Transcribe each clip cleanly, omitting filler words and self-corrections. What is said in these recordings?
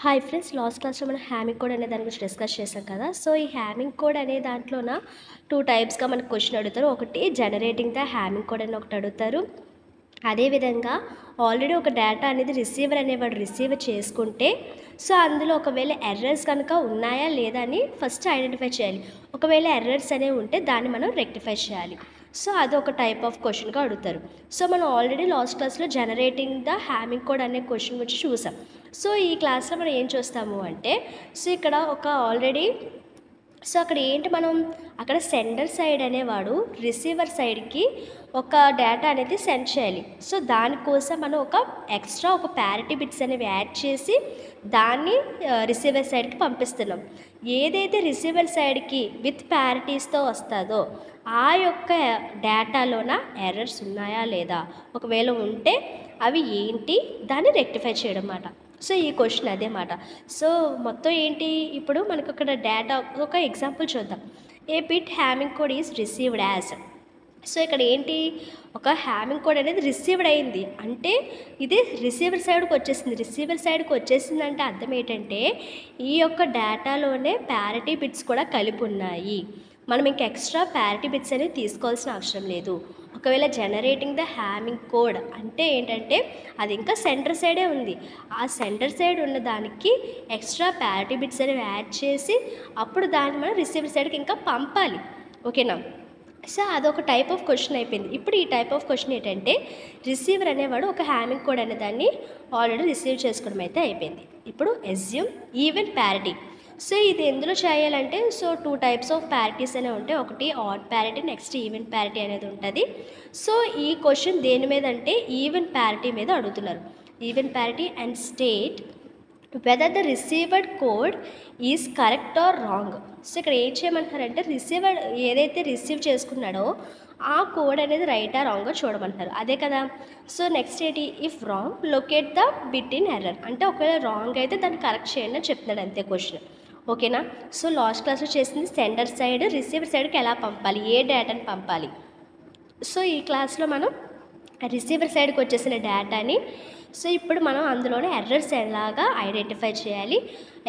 Hi friends, last క్లాస్లో మనం హ్యామింగ్ code అనే దాని గురించి డిస్కస్ చేసాం కదా. సో ఈ హ్యామింగ్ కోడ్ అనే దాంట్లోన 2 టైప్స్గా మనకు క్వశ్చన్ అడుగుతారు. ఒకటి జనరేటింగ్ ద హ్యామింగ్ కోడ్ అని ఒకటి అడుగుతారు. అదేవిధంగా ఆల్రెడీ ఒక డేటా అనేది రిసీవర్ అనేవాడు రిసీవ్ చేసుకుంటే సో అందులో ఒకవేళ ఎర్రర్స్ కనుక ఉన్నాయా లేదా అని ఫస్ట్ ఐడెంటిఫై చేయాలి. ఒకవేళ ఎర్రర్స్ అనేవి ఉంటే దాన్ని మనం రెక్టిఫై చేయాలి. సో అదొక టైప్ ఆఫ్ క్వశ్చన్గా అడుగుతారు. సో మనం ఆల్రెడీ లాస్ట్ క్లాస్లో జనరేటింగ్ ద హ్యామింగ్ కోడ్ అనే క్వశ్చన్ గురించి చూసాం. సో ఈ క్లాస్లో మనం ఏం చూస్తాము అంటే సో ఇక్కడ ఒక ఆల్రెడీ సో అక్కడ ఏంటి మనం అక్కడ సెండర్ సైడ్ అనేవాడు రిసీవర్ సైడ్కి ఒక డేటా అనేది సెండ్ చేయాలి. సో దానికోసం మనం ఒక ప్యారిటీ బిట్స్ అనేవి యాడ్ చేసి దాన్ని రిసీవర్ సైడ్కి పంపిస్తున్నాం. ఏదైతే రిసీవర్ సైడ్కి విత్ ప్యారిటీస్తో వస్తుందో ఆ యొక్క డేటాలోన ఎర్రర్స్ ఉన్నాయా లేదా, ఒకవేళ ఉంటే అవి ఏంటి దాన్ని రెక్టిఫై చేయడం అన్నమాట. సో ఈ క్వశ్చన్ అదే మాట. సో మొత్తం ఏంటి, ఇప్పుడు మనకు అక్కడ డేటా ఒక ఎగ్జాంపుల్ చూద్దాం. A bit Hamming code is received as. So ఇక్కడ ఏంటి, ఒక హ్యామింగ్ కోడ్ అనేది రిసీవ్డ్ అయింది అంటే ఇది రిసీవర్ సైడ్కి వచ్చేసింది. రిసీవర్ సైడ్కి వచ్చేసింది అంటే అర్థం ఏంటంటే ఈ యొక్క డేటాలోనే ప్యారిటీ బిట్స్ కూడా కలిపి ఉన్నాయి. మనం ఇంక ఎక్స్ట్రా ప్యారిటీ బిట్స్ అనేవి తీసుకోవాల్సిన అవసరం లేదు. ఒకవేళ జనరేటింగ్ ద హ్యామింగ్ కోడ్ అంటే ఏంటంటే అది ఇంకా సెంటర్ సైడే ఉంది. ఆ సెంటర్ సైడ్ ఉన్న దానికి ఎక్స్ట్రా ప్యారిటీ బిట్స్ అనేవి యాడ్ చేసి అప్పుడు దాన్ని మనం రిసీవర్ సైడ్కి ఇంకా పంపాలి. ఓకేనా. సో అదొక టైప్ ఆఫ్ క్వశ్చన్ అయిపోయింది. ఇప్పుడు ఈ టైప్ ఆఫ్ క్వశ్చన్ ఏంటంటే రిసీవర్ అనేవాడు ఒక హ్యామింగ్ కోడ్ అనే దాన్ని ఆల్రెడీ రిసీవ్ చేసుకోవడం అయితే అయిపోయింది. ఇప్పుడు అస్యూమ్ ఈవెన్ ప్యారిటీ. సో ఇది ఎందులో చేయాలంటే సో 2 టైప్స్ ఆఫ్ ప్యారిటీస్ అనేవి ఉంటాయి. ఒకటి odd parity, next even parity అనేది ఉంటుంది. సో ఈ క్వశ్చన్ దేని మీద అంటే ఈవెన్ ప్యారిటీ మీద అడుగుతున్నారు. Even parity and state whether the received code is correct or wrong. So ఇక్కడ ఏం చేయమంటారంటే రిసీవర్ ఏదైతే రిసీవ్ చేసుకున్నాడో ఆ కోడ్ అనేది రైటా రాంగో చూడమంటారు. అదే కదా. సో నెక్స్ట్ ఏంటి, if wrong locate the bit in error. అంటే ఒకవేళ రాంగ్ అయితే దాన్ని కరెక్ట్ చేయండి అని చెప్తున్నాడు, అంతే క్వశ్చన్. ఓకేనా. సో లాస్ట్ క్లాస్లో చేసింది సెండర్ సైడ్ రిసీవర్ సైడ్కి ఎలా పంపాలి, ఏ డేటాని పంపాలి. సో ఈ క్లాస్లో మనం రిసీవర్ సైడ్కి వచ్చేసిన డేటాని సో ఇప్పుడు మనం అందులోనే ఎర్రర్స్ ఎలాగా ఐడెంటిఫై చేయాలి,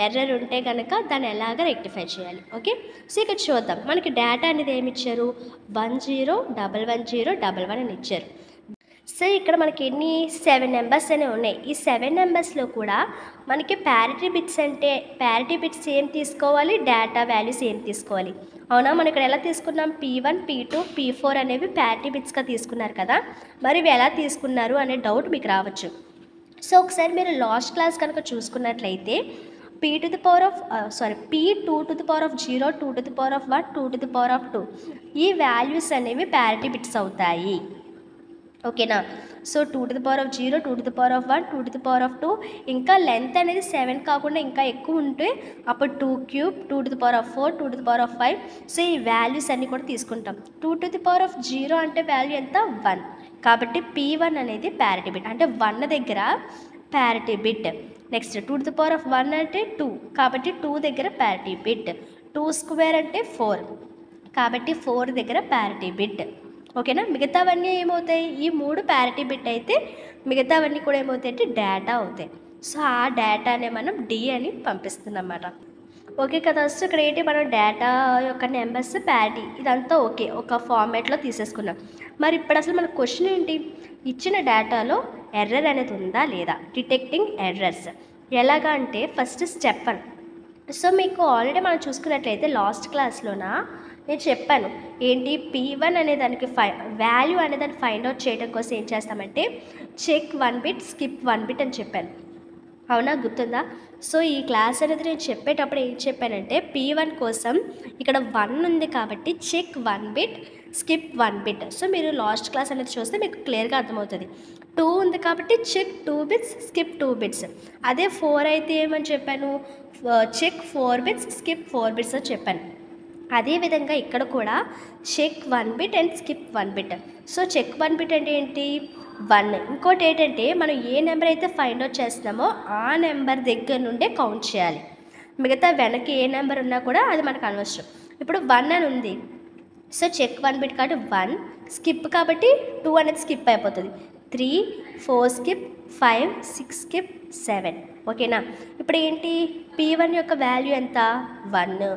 ఎర్రర్ ఉంటే కనుక దాన్ని ఎలాగ రెక్టిఫై చేయాలి. ఓకే. సో ఇక్కడ చూద్దాం. మనకి డేటా అనేది ఏమి ఇచ్చారు, 10110111 అని ఇచ్చారు. సో ఇక్కడ మనకి ఎన్ని 7 నెంబర్స్ అనేవి ఉన్నాయి. ఈ 7 నెంబర్స్లో కూడా మనకి ప్యారిటీ బిట్స్ ఏం తీసుకోవాలి, డేటా వాల్యూస్ ఏం తీసుకోవాలి. అవునా, మనం ఇక్కడ ఎలా తీసుకున్నాం, P1 P2 P4 అనేవి ప్యారిటీ బిట్స్గా తీసుకున్నారు కదా. మరి ఇవి ఎలా తీసుకున్నారు అనే డౌట్ మీకు రావచ్చు. సో ఒకసారి మీరు లాస్ట్ క్లాస్ కనుక చూసుకున్నట్లయితే P2 to the power of P2 to the power of 0, 2 to the power of 1, 2 to the power of 2 ఈ వాల్యూస్ అనేవి ప్యారిటీ బిట్స్ అవుతాయి. ఓకేనా. So 2 to the power of 0, 2 to the power of 1, 2 to the power of 2, ఇంకా length అనేది 7 కాకుండా ఇంకా ఎక్కువ ఉంటే అప్పుడు 2 cube, 2 to the power of 4, 2 to the power of 5. So ఈ వాల్యూస్ అన్నీ కూడా తీసుకుంటాం. 2 to the power of 0 అంటే వాల్యూ ఎంత, 1. కాబట్టి P1 అనేది ప్యారిటీ బిట్ అంటే 1 దగ్గర parity bit. Next 2 to the power of 1 అంటే 2 కాబట్టి 2 దగ్గర ప్యారిటీ బిట్. 2 స్క్వేర్ అంటే 4 కాబట్టి 4 దగ్గర ప్యారిటీ బిట్. ఓకేనా. మిగతావన్నీ ఏమవుతాయి, ఈ 3 ప్యారిటీ బిట్ అయితే మిగతావన్నీ కూడా ఏమవుతాయి అంటే డేటా అవుతాయి. సో ఆ డేటానే మనం డి అని పంపిస్తున్నాం అన్నమాట. ఓకే కదా. సో ఇక్కడ ఏంటి, మనం డేటా యొక్క నెంబర్స్ ప్యారిటీ ఇదంతా ఓకే ఒక ఫార్మాట్లో తీసేసుకున్నాం. మరి ఇప్పుడు అసలు మన క్వశ్చన్ ఏంటి, ఇచ్చిన డేటాలో ఎర్రర్ అనేది ఉందా లేదా, డిటెక్టింగ్ ఎర్రర్స్ ఎలాగా అంటే ఫస్ట్ స్టెప్ 1. సో మీకు ఆల్రెడీ మనం చూసుకున్నట్లయితే లాస్ట్ క్లాస్లోన నేను చెప్పాను ఏంటి, P1 అనే దానికి వాల్యూ అనే దాన్ని ఫైండ్ అవుట్ చేయడం కోసం ఏం చేస్తామంటే చెక్ 1 బిట్ స్కిప్ 1 బిట్ అని చెప్పాను. అవునా, గుర్తుందా. సో ఈ క్లాస్ అనేది నేను చెప్పేటప్పుడు ఏం చెప్పానంటే P1 కోసం ఇక్కడ 1 ఉంది కాబట్టి check 1 bit skip 1 bit. So మీరు లాస్ట్ క్లాస్ అనేది చూస్తే మీకు క్లియర్గా అర్థమవుతుంది. 2 ఉంది కాబట్టి చెక్ 2 బిట్స్ స్కిప్ 2 బిట్స్. అదే 4 అయితే ఏమని చెప్పాను, చెక్ 4 బిట్స్ స్కిప్ 4 బిట్స్ అని చెప్పాను. అదేవిధంగా ఇక్కడ కూడా check 1 bit and skip 1 bit. So check 1 bit అంటే ఏంటి, 1. ఇంకోటి ఏంటంటే మనం ఏ నెంబర్ అయితే ఫైండ్ అవుట్ చేస్తున్నామో ఆ నెంబర్ దగ్గర నుండే కౌంట్ చేయాలి. మిగతా వెనక్కి ఏ నెంబర్ ఉన్నా కూడా అది మనకు అనవసరం. ఇప్పుడు 1 అని ఉంది. సో చెక్ 1 బిట్ కాబట్టి 1, స్కిప్ కాబట్టి 2 అనేది స్కిప్ అయిపోతుంది. 3 4 స్కిప్ 5 6 స్కిప్ 7. ఓకేనా. ఇప్పుడు ఏంటి P1 యొక్క వాల్యూ ఎంత 1.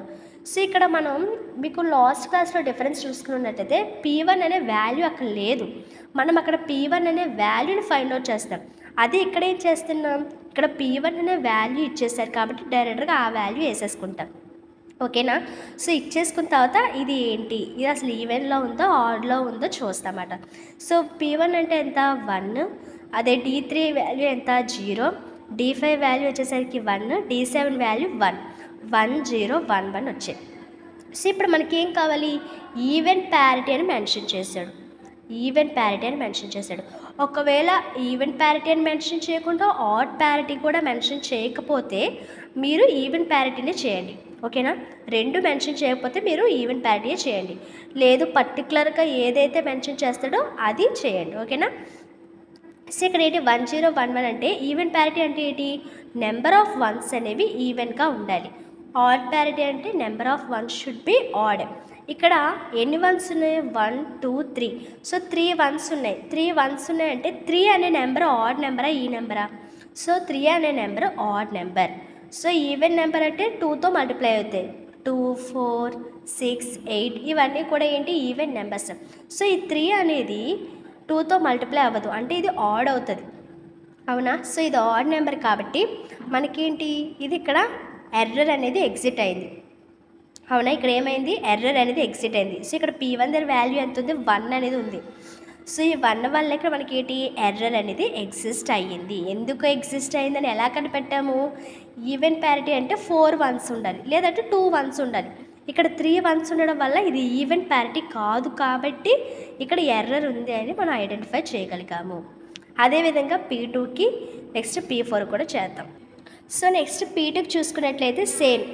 సో ఇక్కడ మనం మీకు లాస్ట్ క్లాస్లో డిఫరెన్స్ చూసుకున్నట్టయితే P1 అనే వాల్యూ అక్కడ లేదు, మనం అక్కడ P1 అనే వాల్యూని ఫైండ్ అవుట్ చేస్తాం. అదే ఇక్కడ ఏం చేస్తున్నాం, ఇక్కడ P1 అనే వాల్యూ ఇచ్చేసారు కాబట్టి డైరెక్ట్గా ఆ వాల్యూ వేసేసుకుంటాం. ఓకేనా. సో ఇచ్చేసుకున్న తర్వాత ఇది ఏంటి, ఇది అసలు ఈవెన్లో ఉందో ఆడ్లో ఉందో చూస్తామట. సో P1 అంటే ఎంత 1, అదే D3 వాల్యూ ఎంత 0, D5 వాల్యూ వచ్చేసరికి 1, D7 వాల్యూ 1, 1 0 1 1 వచ్చాయి. సో ఇప్పుడు మనకి ఏం కావాలి, ఈవెన్ ప్యారిటీ అని మెన్షన్ చేశాడు. ఈవెన్ ప్యారిటీ అని మెన్షన్ చేశాడు. ఒకవేళ ఈవెన్ ప్యారిటీ అని మెన్షన్ చేయకుండా ఆడ్ ప్యారిటీ కూడా మెన్షన్ చేయకపోతే మీరు ఈవెన్ ప్యారిటీనే చేయండి. ఓకేనా. రెండు మెన్షన్ చేయకపోతే మీరు ఈవెన్ ప్యారిటీయే చేయండి, లేదు పర్టికులర్గా ఏదైతే మెన్షన్ చేస్తాడో అది చేయండి. ఓకేనా. సో ఇక్కడ ఏంటి 1 0 1 1 అంటే ఈవెన్ ప్యారిటీ అంటే ఏంటి, నెంబర్ ఆఫ్ వన్స్ అనేవి ఈవెన్గా ఉండాలి. ఆడ్ ప్యారిటీ అంటే number of ones should be odd. ఇక్కడ ఎన్ని వన్స్ ఉన్నాయి 1 2 3. సో 3 వన్స్ ఉన్నాయి, 3 వన్స్ ఉన్నాయంటే 3 అనే నెంబర్ ఆడ్ నెంబరా ఈ నెంబరా, సో 3 అనే number odd number. So even number అంటే 2తో మల్టిప్లై అవుతాయి, 2 4 6 8 ఇవన్నీ కూడా ఏంటి ఈవెన్ నెంబర్స్. సో ఈ 3 అనేది 2తో మల్టిప్లై అవ్వదు, అంటే ఇది ఆడ్ అవుతుంది. అవునా. సో ఇది ఆడ్ నెంబర్ కాబట్టి మనకేంటి ఇది ఇక్కడ ఎర్రర్ అనేది ఎగ్జిట్ అయింది. అవునా. ఇక్కడ ఏమైంది, ఎర్రర్ అనేది ఎగ్జిట్ అయింది. సో ఇక్కడ P1 దగ్గర వాల్యూ ఎంత ఉంది 1 అనేది ఉంది. సో ఈ 1 వల్ల ఇక్కడ మనకి ఏంటి ఎర్రర్ అనేది ఎగ్జిస్ట్ అయ్యింది. ఎందుకు ఎగ్జిస్ట్ అయ్యిందని ఎలా కనిపెట్టాము, ఈవెన్ ప్యారిటీ అంటే 4 వన్స్ ఉండాలి లేదంటే 2 వన్స్ ఉండాలి. ఇక్కడ 3 వన్స్ ఉండడం వల్ల ఇది ఈవెన్ ప్యారిటీ కాదు కాబట్టి ఇక్కడ ఎర్రర్ ఉంది అని మనం ఐడెంటిఫై చేయగలిగాము. అదేవిధంగా P2కి నెక్స్ట్ P4 కూడా చేద్దాం. సో నెక్స్ట్ P2కి చూసుకున్నట్లయితే సేమ్.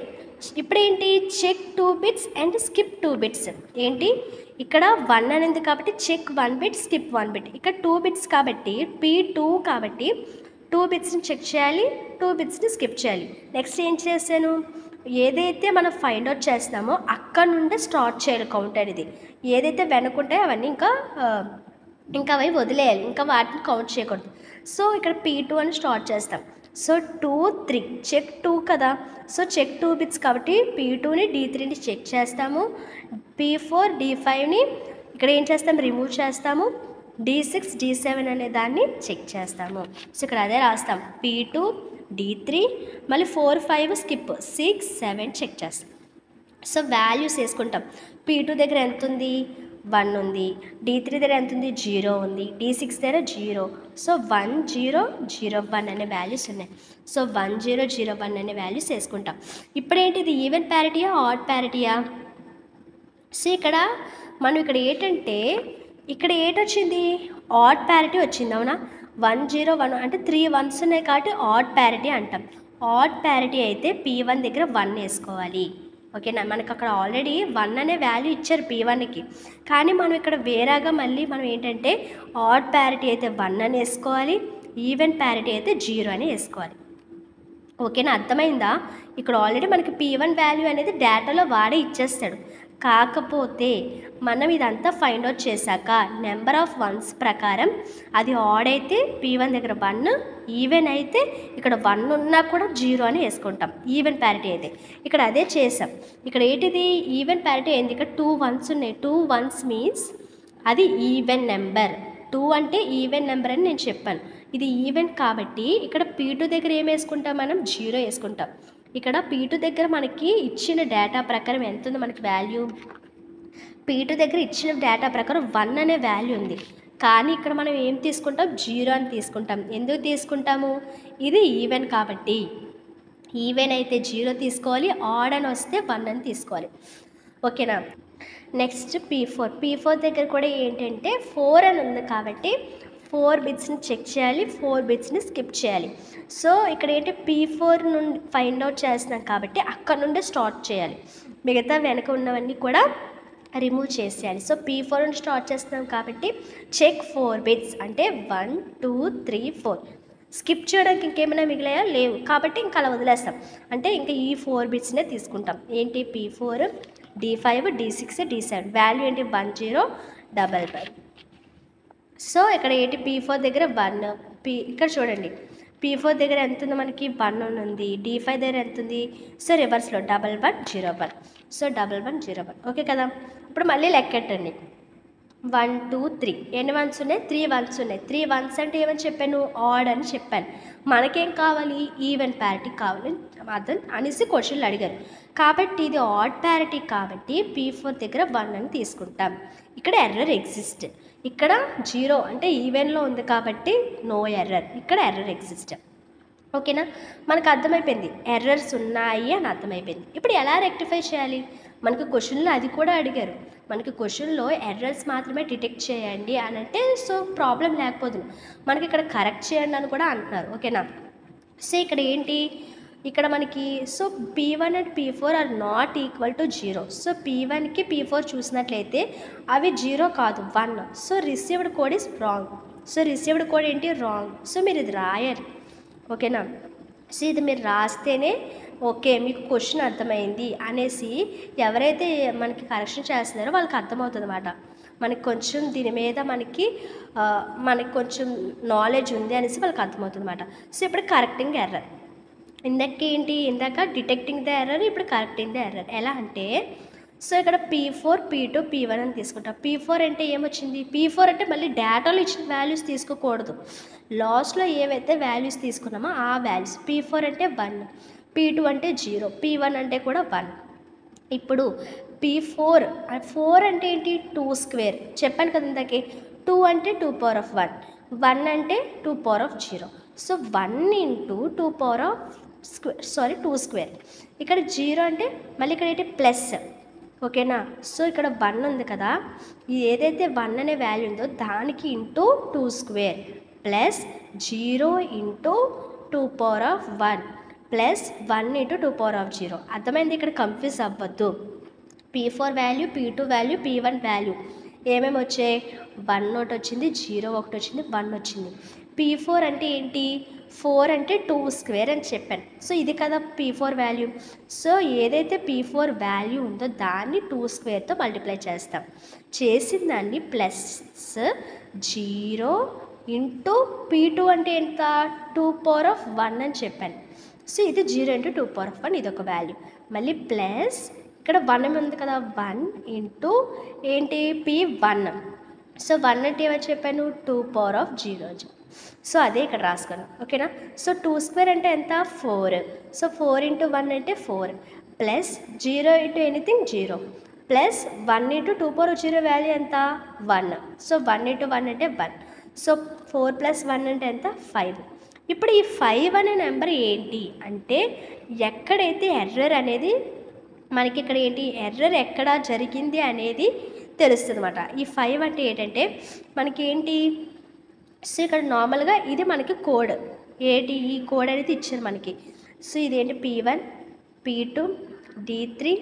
ఇప్పుడు ఏంటి check 2 bits and skip 2 bits. ఏంటి ఇక్కడ 1 అనేది కాబట్టి చెక్ 1 బిట్ స్కిప్ 1 బిట్. ఇక్కడ 2 బిట్స్ కాబట్టి P2 కాబట్టి 2 బిట్స్ని చెక్ చేయాలి, 2 బిట్స్ని స్కిప్ చేయాలి. నెక్స్ట్ ఏం చేశాను, ఏదైతే మనం ఫైండ్ అవుట్ చేస్తామో అక్కడ నుండి స్టార్ట్ చేయాలి కౌంటర్. ఇది ఏదైతే వెనుకుంటాయో అవన్నీ ఇంకా అవి వదిలేయాలి, ఇంకా వాటిని కౌంట్ చేయకూడదు. సో ఇక్కడ P2 అని స్టార్ట్ చేస్తాం. సో 2 3 చెక్ 2 కదా. సో చెక్ 2 బిట్స్ కాబట్టి P2ని D3ని చెక్ చేస్తాము, P4 D5ని ఇక్కడ ఏం చేస్తాం రిమూవ్ చేస్తాము, D6 D7 అనే దాన్ని చెక్ చేస్తాము. సో ఇక్కడ అదే రాస్తాం P2 D3 మళ్ళీ 4 5 స్కిప్ 6 7 చెక్ చేస్తాం. సో వాల్యూస్ వేసుకుంటాం. P2 దగ్గర ఎంత ఉంది 1 ఉంది, D3 దగ్గర ఎంత ఉంది 0 ఉంది, D6 దగ్గర 0. సో 1 0 0 1 అనే వాల్యూస్ ఉన్నాయి. సో 1 0 0 1 అనే వాల్యూస్ వేసుకుంటాం. ఇప్పుడు ఏంటి ఇది ఈవెన్ ప్యారిటీయా ఆడ్ ప్యారిటీయా. సో ఇక్కడ మనం ఇక్కడ ఏంటంటే ఇక్కడ ఏంటొచ్చింది ఆడ్ ప్యారిటీ వచ్చింది. అవునా. 1 0 1 అంటే 3 వన్స్ ఉన్నాయి కాబట్టి ఆడ్ ప్యారిటీ అంటాం. ఆడ్ ప్యారిటీ అయితే P1 దగ్గర 1 వేసుకోవాలి. ఓకేనా. మనకు అక్కడ ఆల్రెడీ 1 అనే వాల్యూ ఇచ్చారు P1కి, కానీ మనం ఇక్కడ వేరేగా మళ్ళీ మనం ఏంటంటే ఆడ్ ప్యారిటీ అయితే 1 అని వేసుకోవాలి, ఈవెన్ ప్యారిటీ అయితే 0 అని వేసుకోవాలి. ఓకేనా. అర్థమైందా. ఇక్కడ ఆల్రెడీ మనకి P1 వాల్యూ అనేది డేటాలో వాడే ఇచ్చేస్తాడు, కాకపోతే మనం ఇదంతా ఫైండ్ అవుట్ చేశాక నెంబర్ ఆఫ్ వన్స్ ప్రకారం అది ఆడ్ అయితే P1 దగ్గర 1, ఈవెన్ అయితే ఇక్కడ 1 ఉన్నా కూడా 0 అని వేసుకుంటాం ఈవెన్ ప్యారిటీ అయితే. ఇక్కడ అదే చేసాం. ఇక్కడ ఏంటిది ఈవెన్ ప్యారిటీ ఏంది, ఇక్కడ 2 వన్స్ ఉన్నాయి. 2 వన్స్ మీన్స్ అది ఈవెన్ నెంబర్. 2 అంటే ఈవెన్ నెంబర్ అని నేను చెప్పాను. ఇది ఈవెన్ కాబట్టి ఇక్కడ P2 దగ్గర ఏం వేసుకుంటాం మనం 0 వేసుకుంటాం. ఇక్కడ P2 దగ్గర మనకి ఇచ్చిన డేటా ప్రకారం ఎంత ఉంది మనకి వాల్యూ, P2 దగ్గర ఇచ్చిన డేటా ప్రకారం 1 అనే వాల్యూ ఉంది, కానీ ఇక్కడ మనం ఏం తీసుకుంటాం 0 అని తీసుకుంటాం. ఎందుకు తీసుకుంటాము, ఇది ఈవెన్ కాబట్టి. ఈవెన్ అయితే 0 తీసుకోవాలి, ఆడ్ అని వస్తే 1 అని తీసుకోవాలి. ఓకేనా. నెక్స్ట్ P4 దగ్గర కూడా ఏంటంటే 4 అని ఉంది కాబట్టి 4 బిట్స్ని చెక్ చేయాలి, 4 బిట్స్ని స్కిప్ చేయాలి. సో ఇక్కడ ఏంటి P4 నుండి ఫైండ్ అవుట్ చేస్తున్నాం కాబట్టి అక్కడ నుండి స్టార్ట్ చేయాలి, మిగతా వెనక ఉన్నవన్నీ కూడా రిమూవ్ చేసేయాలి. సో P4 నుండి స్టార్ట్ చేస్తున్నాం కాబట్టి చెక్ 4 బిట్స్ అంటే 1 2 3 4. స్కిప్ చేయడానికి ఇంకేమైనా మిగిలాయా లేవు కాబట్టి ఇంకా అలా వదిలేస్తాం, అంటే ఇంకా ఈ 4 బిట్స్నే తీసుకుంటాం. ఏంటి P4 D5 D6 D7 value ఏంటి 1 0 5 5. సో ఇక్కడ ఏంటి P4 దగ్గర 1, ఇక్కడ చూడండి P4 దగ్గర ఎంత ఉంది మనకి 1 ఉంది, D5 దగ్గర ఎంత ఉంది, సో రివర్స్లో 1101 సో 1101 ఓకే కదా. ఇప్పుడు మళ్ళీ లెక్కెట్టండి 1 2 3 ఎన్ని వన్స్ ఉన్నాయి 3 వన్స్ ఉన్నాయి. 3 వన్స్ అంటే ఏమని చెప్పాను ఆడ్ అని చెప్పాను. మనకేం కావాలి ఈవెన్ ప్యారిటీ కావాలి అదని అనేసి క్వశ్చన్లు అడిగారు. కాబట్టి ఇది ఆడ్ ప్యారిటీ కాబట్టి P4 దగ్గర 1 అని తీసుకుంటాం. ఇక్కడ ఎర్రర్ ఎగ్జిస్ట్, ఇక్కడ 0 అంటే ఈవెన్లో ఉంది కాబట్టి నో ఎర్రర్, ఇక్కడ ఎర్రర్ ఎగ్జిస్ట్. ఓకేనా, మనకు అర్థమైపోయింది ఎర్రర్స్ ఉన్నాయి అని అర్థమైపోయింది. ఇప్పుడు ఎలా రెక్టిఫై చేయాలి, మనకు క్వశ్చన్లో అది కూడా అడిగారు. మనకి క్వశ్చన్లో ఎర్రర్స్ మాత్రమే డిటెక్ట్ చేయండి అని అంటే సో ప్రాబ్లం లేకపోతుంది, మనకి ఇక్కడ కరెక్ట్ చేయండి అని కూడా అంటున్నారు. ఓకేనా, సో ఇక్కడ ఏంటి ఇక్కడ మనకి so P1 and P4 are not equal to 0. So P1కి P4 చూసినట్లయితే అవి 0 కాదు 1. So received code is wrong. So received code ఏంటి రాంగ్. సో మీరు ఇది రాయాలి. ఓకేనా, సో ఇది మీరు రాస్తేనే ఓకే మీకు క్వశ్చన్ అర్థమైంది అనేసి ఎవరైతే మనకి కరెక్షన్ చేస్తున్నారో వాళ్ళకి అర్థమవుతుంది అన్నమాట. మనకి కొంచెం దీని మీద మనకి కొంచెం నాలెడ్జ్ ఉంది అనేసి వాళ్ళకి అర్థమవుతుంది అన్నమాట. సో ఇప్పుడు కరెక్టింగ్ ఎర్రర్, ఇందాక డిటెక్టింగ్ ద ఎర్రర్, ఇప్పుడు కరెక్టింగ్ ద ఎర్రర్. ఎలా అంటే సో ఇక్కడ P4 P2 P1 అని తీసుకుంటాం. P4 అంటే ఏమొచ్చింది, P4 అంటే మళ్ళీ డేటాలో ఇచ్చిన వాల్యూస్ తీసుకోకూడదు, లాస్ట్లో ఏవైతే వాల్యూస్ తీసుకున్నామో ఆ వాల్యూస్. P4 అంటే 1, P2 అంటే 0, P1 అంటే కూడా 1. ఇప్పుడు P4 అంటే ఏంటి 2 స్క్వేర్ చెప్పాను కదా ఇందాకే. 2 అంటే 2 పవర్ ఆఫ్ 1, 1 అంటే 2 power of 0. So 1 into 2 power of square 2 square. ఇక్కడ 0 అంటే మళ్ళీ ఇక్కడ ఏంటి ప్లస్. ఓకేనా, సో ఇక్కడ 1 ఉంది కదా, ఏదైతే 1 అనే వాల్యూ ఉందో దానికి into 2 square plus 0 into 2 power of 1 plus 1 into 2 power of 0. అర్థమైంది, ఇక్కడ కన్ఫ్యూజ్ అవ్వద్దు. P4 value, P2 value, P1 value ఏమేమి వచ్చాయి, 1 ఒకటి వచ్చింది, 0 ఒకటి వచ్చింది, 1 వచ్చింది. P4 అంటే ఏంటి 4 అంటే 2 స్క్వేర్ అని చెప్పాను. సో ఇది కదా P4 వాల్యూ. సో ఏదైతే P4 వాల్యూ ఉందో దాన్ని 2 స్క్వేర్తో మల్టిప్లై చేస్తాం. చేసిన దాన్ని ప్లస్ 0 ఇంటూ P2 అంటే ఎంత 2 పవర్ ఆఫ్ 1 అని చెప్పాను. సో ఇది 0 ఇంటూ 2 పవర్ ఆఫ్ 1 ఇది ఒక వాల్యూ. మళ్ళీ ప్లస్ ఇక్కడ 1 ఉంది కదా 1 ఇంటూ ఏంటి P1. సో 1 అంటే ఏమని చెప్పాను 2 పవర్ ఆఫ్ 0. సో అదే ఇక్కడ రాసుకున్నాను. ఓకేనా, సో 2 స్క్వేర్ అంటే ఎంత 4. సో 4 ఇంటూ 1 అంటే 4 plus 0 into anything 0 plus 1 into 2 power of 0 value ఎంత 1. సో 1 ఇంటూ 1 అంటే 1. సో 4 ప్లస్ 1 అంటే ఎంత 5. ఇప్పుడు ఈ 5 అనే నెంబర్ ఏంటి అంటే ఎక్కడైతే ఎర్రర్ అనేది మనకి ఇక్కడ ఏంటి ఎర్రర్ ఎక్కడ జరిగింది అనేది తెలుస్తుంది అన్నమాట. ఈ 5 అంటే ఏంటంటే మనకి ఏంటి సో ఇక్కడ నార్మల్గా ఇది మనకి కోడ్ ఏంటి ఈ కోడ్ అనేది ఇచ్చారు మనకి. సో ఇదేంటి P1 P2 D3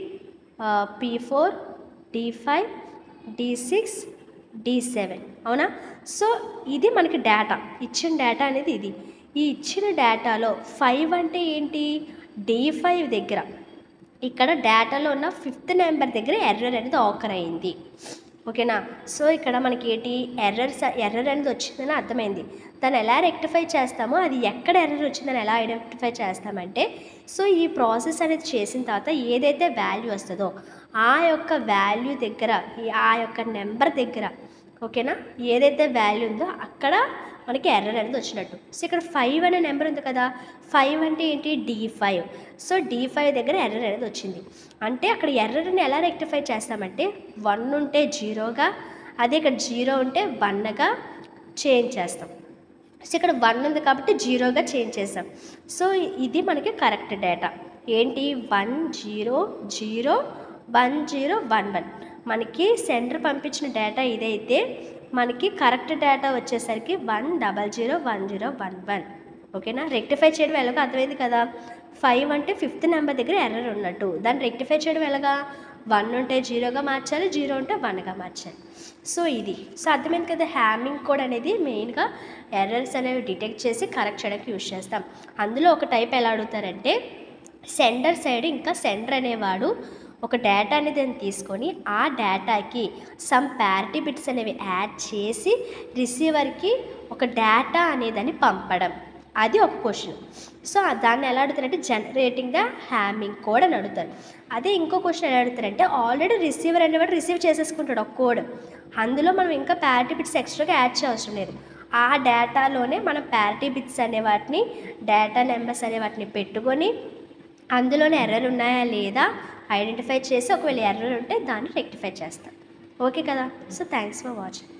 P4 D5 D6 D7 అవునా. సో ఇది మనకి డేటా, ఇచ్చిన డేటా అనేది ఇది. ఈ ఇచ్చిన డేటాలో 5 అంటే ఏంటి D5 దగ్గర ఇక్కడ డేటాలో ఉన్న 5th నెంబర్ దగ్గర ఎర్రర్ అనేది ఆకర్ అయింది. ఓకేనా, సో ఇక్కడ మనకి ఏంటి ఎర్రర్ అనేది వచ్చిందని అర్థమైంది. దాన్ని ఎలా రెక్టిఫై చేస్తామో అది ఎక్కడ ఎర్రర్ వచ్చిందని ఎలా ఐడెంటిఫై చేస్తామంటే సో ఈ ప్రాసెస్ అనేది చేసిన తర్వాత ఏదైతే వాల్యూ వస్తుందో ఆ యొక్క వాల్యూ దగ్గర ఆ యొక్క నెంబర్ దగ్గర ఓకేనా ఏదైతే వాల్యూ ఉందో అక్కడ మనకి ఎర్రర్ అనేది వచ్చినట్టు. సో ఇక్కడ 5 అనే నెంబర్ ఉంది కదా, 5 అంటే ఏంటి D5. సో D5 దగ్గర ఎర్రర్ అనేది వచ్చింది అంటే అక్కడ ఎర్రర్ని ఎలా రెక్టిఫై చేస్తామంటే 1 ఉంటే 0గా, అదే ఇక్కడ 0 ఉంటే 1గా చేంజ్ చేస్తాం. సో ఇక్కడ 1 ఉంది కాబట్టి 0గా చేంజ్ చేస్తాం. సో ఇది మనకి కరెక్ట్ డేటా ఏంటి 1 0 0 1 0 1 1. మనకి సెంటర్ పంపించిన డేటా ఇదైతే మనకి కరెక్ట్ డేటా వచ్చేసరికి 1 0 0 1 0 1 1. ఓకేనా, రెక్టిఫై చేయడం ఎలాగో అర్థమైంది కదా. 5 అంటే 5th నెంబర్ దగ్గర ఎర్రర్ ఉన్నట్టు, దాన్ని రెక్టిఫై చేయడం ఎలాగా 1 ఉంటే 0గా మార్చాలి, 0 ఉంటే 1గా మార్చాలి. సో ఇది సో అర్థమైంది కదా. హ్యామింగ్ కోడ్ అనేది మెయిన్గా ఎర్రర్స్ అనేవి డిటెక్ట్ చేసి కరెక్ట్ చేయడానికి యూజ్ చేస్తాం. అందులో ఒక టైప్ ఎలా అడుగుతారంటే సెండర్ సైడ్ ఇంకా సెండర్ అనేవాడు ఒక డేటా అనేది తీసుకొని ఆ డేటాకి సమ్ ప్యారిటీ బిట్స్ అనేవి యాడ్ చేసి రిసీవర్కి ఒక డేటా అనేదని పంపడం, అది ఒక క్వశ్చన్. సో దాన్ని ఎలా అడుగుతారంటే జనరేటింగ్ ద హ్యామింగ్ కోడ్ అని అడుగుతారు. అదే ఇంకో క్వశ్చన్ ఎలా అడుగుతారంటే ఆల్రెడీ రిసీవర్ అనేవాడు రిసీవ్ చేసేసుకుంటాడు ఒక కోడ్, అందులో మనం ఇంకా ప్యారిటీ బిట్స్ ఎక్స్ట్రాగా యాడ్ చేయవసరం లేదు. ఆ డేటాలోనే మనం ప్యారిటీ బిట్స్ అనే వాటిని, డేటా నెంబర్స్ అనే వాటిని పెట్టుకొని అందులోనే ఎర్రర్ ఉన్నాయా లేదా ఐడెంటిఫై చేసి ఒకవేళ ఎర్రర్ ఉంటే దాన్ని రెక్టిఫై చేస్తాం. ఓకే కదా? So thanks for watching.